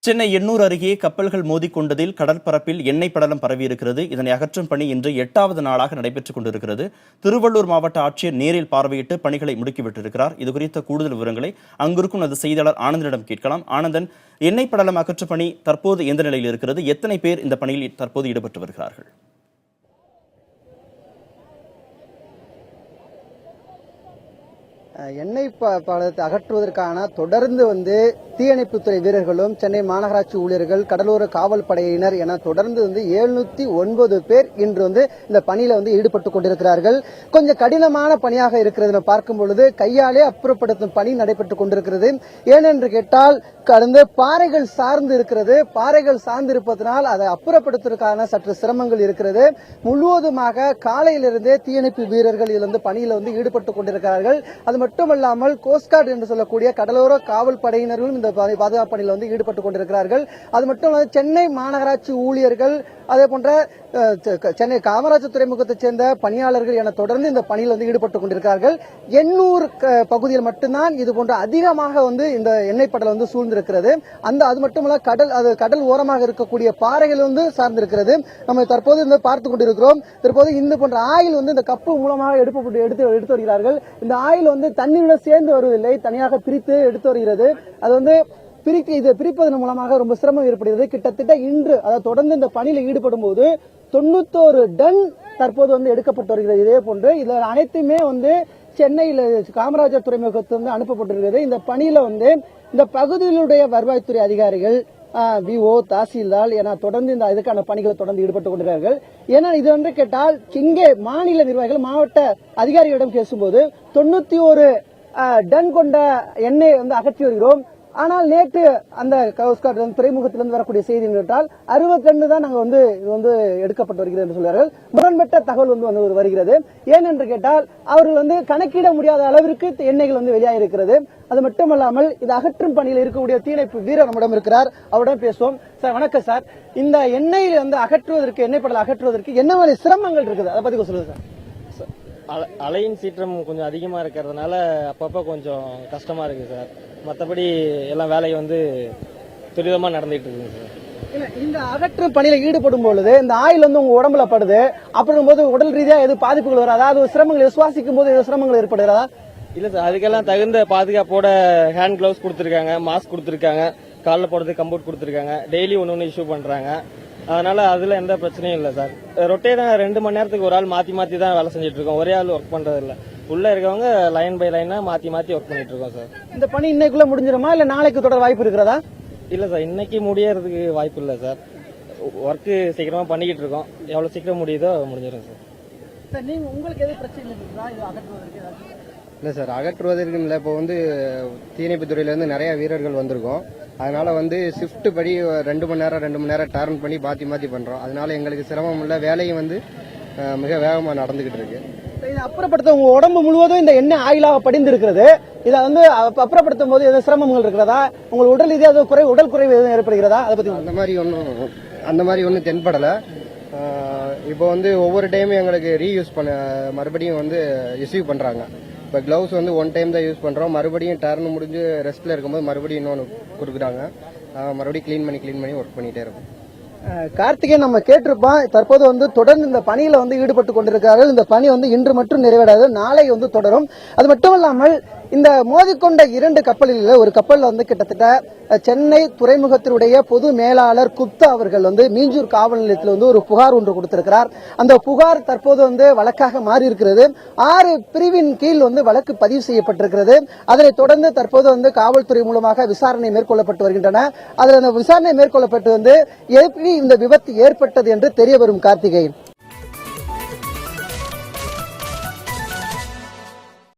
சென்னை எண்ணூர் அருகே கப்பல்கள் மோதிக்கொண்டதில் கடற்பரப்பில் எண்ணெய் படலம் பரவியிருக்கிறது. இதனை அகற்றும் பணி இன்று 8வது நாளாக நடைபெற்றுக் கொண்டிருக்கிறது. திருவள்ளூர் மாவட்ட ஆட்சியர் நேரில் பார்வையிட்டு பணிகளை முடுக்கிவிட்டிருக்கிறார். இதுகுறித்த கூடுதல் விவரங்களை அங்கிருக்கும் அது செய்தியாளர் ஆனந்தனிடம் கேட்கலாம். ஆனந்தன், எண்ணெய் படலம் அகற்றும் பணி தற்போது எந்த நிலையில் இருக்கிறது? எத்தனை பேர் இந்த பணியில் தற்போது ஈடுபட்டு வருகிறார்கள்? எண்ணெய் படலத்தை அகற்றுவதற்கான தொடர்ந்து தீயணைப்புத்துறை வீரர்களும் சென்னை மாநகராட்சி ஊழியர்கள் கடலோர காவல் படையினர் என தொடர்ந்து 709 பேர் இன்று இந்த பணியில ஈடுபட்டு கொண்டிருக்கிறார்கள். கொஞ்சம் கடினமான பணியாக இருக்கிறது. பார்க்கும் பொழுது கையாலே அப்புறப்படுத்தும் பணி நடைபெற்றுக் கொண்டிருக்கிறது. ஏனென்று கேட்டால் கடந்த பாறைகள் சார்ந்து இருக்கிறது. பாறைகள் சார்ந்து இருப்பதனால் அதை அப்புறப்படுத்துவதற்கான சற்று சிரமங்கள் இருக்கிறது. முழுவதுமாக காலையிலிருந்தே தீயணைப்பு வீரர்கள் இதில் பணியில் ஈடுபட்டுக் கொண்டிருக்கிறார்கள். அது மட்டுமல்லாமல் கோஸ்ட்கார்டு என்று சொல்லக்கூடிய கடலோர காவல் படையினர்களும் இந்த பாதுகாப்பு பணியில் ஈடுபட்டுக் கொண்டிருக்கிறார்கள். அது மட்டுமல்ல, சென்னை மாநகராட்சி ஊழியர்கள், அதே போன்ற சென்னை காமராஜர் துறைமுகத்தைச் சேர்ந்த பணியாளர்கள் என தொடர்ந்து இந்த பணியில் ஈடுபட்டுக் கொண்டிருக்கிறார்கள். எண்ணூர் பகுதியில் மட்டும்தான் இது போன்ற அதிகமாக இந்த எண்ணெய் படலம் சூழ்ந்திருக்கிறது. அது மட்டுமல்ல, கடல் ஓரமாக இருக்கக்கூடிய பாறைகள் சார்ந்திருக்கிறது. நம்ம தற்போது பார்த்துக் கொண்டிருக்கிறோம். தற்போது இந்த போன்ற ஆயில் இந்த கப்பு மூலமாக எடுத்து வருகிறார்கள். இந்த ஆயில் தண்ணீருடன் சேர்ந்து வருவதில்லை, தனியாக பிரித்து எடுத்து வருகிறது. அது பிரிப்பதன் மூலமாக ரொம்ப சிரமம் ஏற்படுகிறது. கிட்டத்தட்ட இன்று தொடர்ந்து இந்த பணியில் ஈடுபடும் போது 91 டன் தற்போது எடுக்கப்பட்டு வருகிறது. இதே போன்று இதில் அனைத்துமே சென்னையில் காமராஜர் துறைமுகத்தில் அனுப்பப்பட்டிருக்கிறது. இந்த பணியில இந்த பகுதியிலுடைய வருவாய்த்துறை அதிகாரிகள், விஓ, தாசில்தார் என தொடர்ந்து இதுக்கான பணிகளை தொடர்ந்து ஈடுபட்டுக் கொண்டிருக்கிறார்கள். ஏன்னா இது கேட்டால் இங்கே மாநில நிர்வாகிகள், மாவட்ட அதிகாரிகளிடம் பேசும்போது 91 டன் கொண்ட எண்ணெய் அகற்றி வருகிறோம். ஆனால் நேற்று அந்த துறைமுகத்திலிருந்து வரக்கூடிய செய்தி என்றால் 62 தான் நாங்கள் இது எடுக்கப்பட்டு வருகிறது என்று சொல்கிறார்கள். முரண்பட்ட தகவல் வருகிறது. ஏனென்று கேட்டால் அவர்கள் கணக்கிட முடியாத அளவிற்கு எண்ணெய்கள் வெளியாக இருக்கிறது. அது மட்டுமல்லாமல் இது அகற்றும் பணியில் இருக்கக்கூடிய தீயணைப்பு வீரர் நம்மிடம் இருக்கிறார். அவரிடம் பேசுவோம். சார், வணக்கம் சார். இந்த எண்ணெயில் அகற்றுவதற்கு, எண்ணெய் படலம் அகற்றுவதற்கு என்ன மாதிரி சிரமங்கள் இருக்குது, அதை பத்தி சொல்லுங்க சார். அலையின் சீற்றம் கொஞ்சம் அதிகமா இருக்கிறதுனால அப்பப்போ கொஞ்சம் கஷ்டமா இருக்கு சார். மற்றபடி எல்லாம் வேலை துரிதமா நடந்துட்டு இருக்குங்க சார். இந்த அகற்றும் பணியில ஈடுபடும் பொழுது இந்த ஆயில் உங்க உடம்புல படுது அப்படிங்கும் போது உடல் ரீதியா எது பாதிப்புகள் வராதா? அது சிரமங்கள் சுவாசிக்கும் போது எது சிரமங்கள் ஏற்படுகிறதா? இல்ல சார், அதுக்கெல்லாம் தகுந்த பாதுகாப்போட ஹேண்ட் கிளவுஸ் கொடுத்துருக்காங்க, மாஸ்க் கொடுத்துருக்காங்க, காலில் போடுறதுக்கு கம்பௌண்ட் கொடுத்துருக்காங்க, டெய்லி ஒன்று இஷ்யூ பண்றாங்க. அதனால அதுல எந்த பிரச்சனையும் இல்லை சார். ரொட்டேட்டா 2 மணி நேரத்துக்கு ஒரு ஆள் மாத்தி தான் வேலை செஞ்சுட்டு இருக்கோம். ஒரே ஆள் ஒர்க் பண்றது இல்ல. உள்ள இருக்கவங்க லைன் பை லைனா மாத்தி ஒர்க் பண்ணிட்டு இருக்கோம் சார். இந்த பணி இன்னைக்குள்ள முடிஞ்சிருமா இல்ல நாளைக்கு தொடர வாய்ப்பு இருக்கிறதா? இல்ல சார், இன்னைக்கு முடியறதுக்கு வாய்ப்பு இல்லை சார். ஒர்க் சீக்கிரமா பண்ணிக்கிட்டு இருக்கோம். எவ்வளவு சீக்கிரம் முடியுதோ முடிஞ்சிடும் சார். நீங்க உங்களுக்கு எது பிரச்சனை இல்லை சார், அகற்றுவதற்கு இல்லை. இப்போ தீயணைப்பு துறையிலேருந்து நிறைய வீரர்கள் வந்திருக்கோம். அதனால ஷிஃப்ட் படி 2 மணி நேரம் டர்ன் பண்ணி மாற்றி பண்ணுறோம். அதனால எங்களுக்கு சிரமம் இல்லை. வேலையும் மிக வேகமாக நடந்துகிட்டு இருக்கு. இதை அப்புறப்படுத்த உங்க உடம்பு முழுவதும் இந்த எண்ணெய் ஆயிலாக படிந்து இருக்கிறது. இதை அப்புறப்படுத்தும் போது எதுவும் சிரமங்கள் இருக்கிறதா? உங்கள் உடல் ரீதியாக உடல் குறைவு எதுவும் ஏற்படுகிறதா? அதை பத்தி அந்த மாதிரி ஒன்றும் தென்படலை. இப்போ ஒவ்வொரு டைமும் எங்களுக்கு ரீயூஸ் பண்ண மறுபடியும் ரிசீவ் பண்றாங்க. இப்போ கிளவுஸ் 1 டைம் தான் யூஸ் பண்றோம். மறுபடியும் டர்ன் முடிஞ்சு ரெஸ்ட்ல இருக்கும்போது மறுபடியும் இன்னொன்று கொடுக்குறாங்க. மறுபடியும் கிளீன் பண்ணி ஒர்க் பண்ணிட்டே இருக்கும். கார்த்திகேயன் நம்ம கேட்டிருப்போம். தற்போது தொடர்ந்து இந்த பணியில ஈடுபட்டு கொண்டிருக்கிறார்கள். இந்த பணி இன்று மட்டும் நிறைவேறாது, நாளை தொடரும். அது மட்டுமல்லாமல் இந்த மோதிக்கொண்ட 2 கப்பலில் ஒரு கப்பல் கிட்டத்தட்ட சென்னை துறைமுகத்தினுடைய பொது மேலாளர் குப்தா அவர்கள் மீஞ்சூர் காவல் நிலையத்தில் ஒரு புகார் ஒன்று கொடுத்திருக்கிறார். அந்த புகார் தற்போது வழக்காக மாறி இருக்கிறது. 6 பிரிவின் கீழ் வழக்கு பதிவு செய்யப்பட்டிருக்கிறது. அதனைத் தொடர்ந்து தற்போது காவல்துறை மூலமாக விசாரணை மேற்கொள்ளப்பட்டு வருகின்றன. அதில் அந்த விசாரணை மேற்கொள்ளப்பட்டு எப்படி இந்த விபத்து ஏற்பட்டது என்று தெரிய வரும். கார்த்திகேயன்.